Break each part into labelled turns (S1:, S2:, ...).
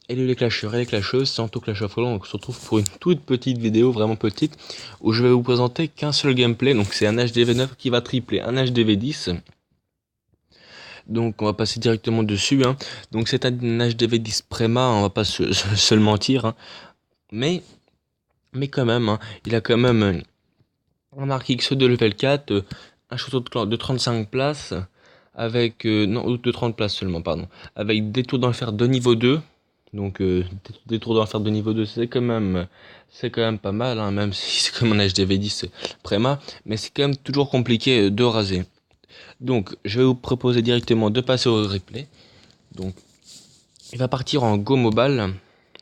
S1: Hello les clasheurs et les clasheuses, c'est Anto Clash of Clans, donc on se retrouve pour une toute petite vidéo, vraiment petite, où je vais vous présenter qu'un seul gameplay, donc c'est un HDV9 qui va tripler un HDV10, donc on va passer directement dessus, hein. Donc c'est un HDV10 Préma, on va pas se le mentir, hein. mais, mais quand même, hein, il a quand même un arc X de level 4, un château de clan de 35 places, avec, non, de 30 places seulement, pardon, avec des tours d'enfer de niveau 2. Donc des tours d'enfer de niveau 2, c'est quand même pas mal, hein, même si c'est comme un HDV10 Préma, mais c'est quand même toujours compliqué de raser. Donc je vais vous proposer directement de passer au replay. Donc il va partir en Go Mobile.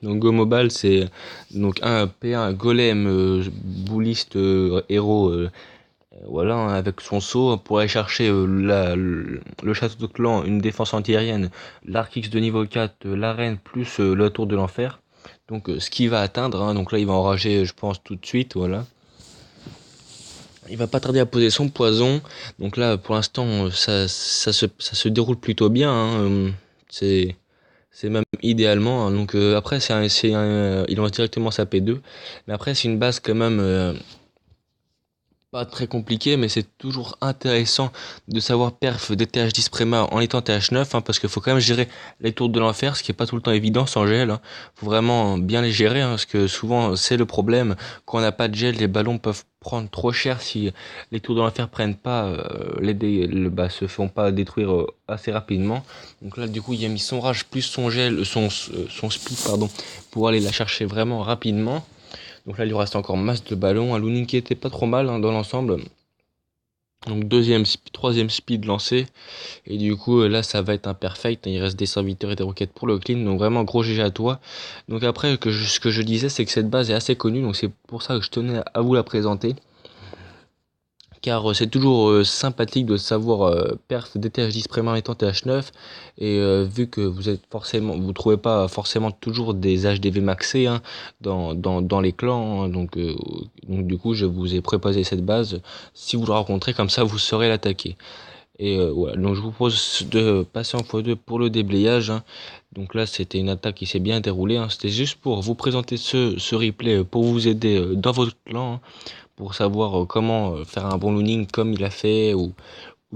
S1: Donc Go Mobile, c'est donc un P1 golem bouliste héros, voilà, hein, avec son saut pour aller chercher le château de clan, une défense antiaérienne, l'arc X de niveau 4, l'arène plus la tour de l'enfer. Donc ce qu'il va atteindre, hein, donc là il va enrager je pense tout de suite, voilà. Il va pas tarder à poser son poison. Donc là pour l'instant ça se déroule plutôt bien, hein, c'est c'est même idéalement, hein. Donc après il lance directement sa P2. Mais après c'est une base quand même pas très compliqué, mais c'est toujours intéressant de savoir perf des TH10 Prema en étant TH9, hein, parce qu'il faut quand même gérer les tours de l'enfer, ce qui est pas tout le temps évident sans gel, hein. Faut vraiment bien les gérer, hein, parce que souvent c'est le problème. Quand on n'a pas de gel, les ballons peuvent prendre trop cher si les tours de l'enfer prennent pas, se font pas détruire assez rapidement. Donc là, du coup, il a mis son rage plus son gel, son speed, pardon, pour aller la chercher vraiment rapidement. Donc là, il lui reste encore masse de ballons. Un Looning qui était pas trop mal, hein, dans l'ensemble. Donc troisième speed lancé. Et du coup, là, ça va être imperfect. Il reste des serviteurs et des roquettes pour le clean. Donc vraiment, gros GG à toi. Donc après, ce que je disais, c'est que cette base est assez connue. Donc c'est pour ça que je tenais à vous la présenter. Car c'est toujours sympathique de savoir perf des TH10 Prema étant TH9, et vu que vous trouvez pas forcément toujours des HDV maxés, hein, dans les clans, hein. Donc du coup je vous ai préposé cette base. Si vous le rencontrez comme ça, vous saurez l'attaquer. Et voilà, donc je vous propose de passer en x2 pour le déblayage, hein. Donc là c'était une attaque qui s'est bien déroulée, hein. C'était juste pour vous présenter ce replay, pour vous aider dans votre clan, hein, pour savoir comment faire un bon looning comme il a fait, ou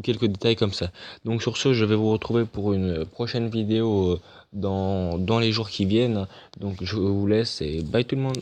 S1: quelques détails comme ça. Donc sur ce, je vais vous retrouver pour une prochaine vidéo dans les jours qui viennent. Donc je vous laisse et bye tout le monde.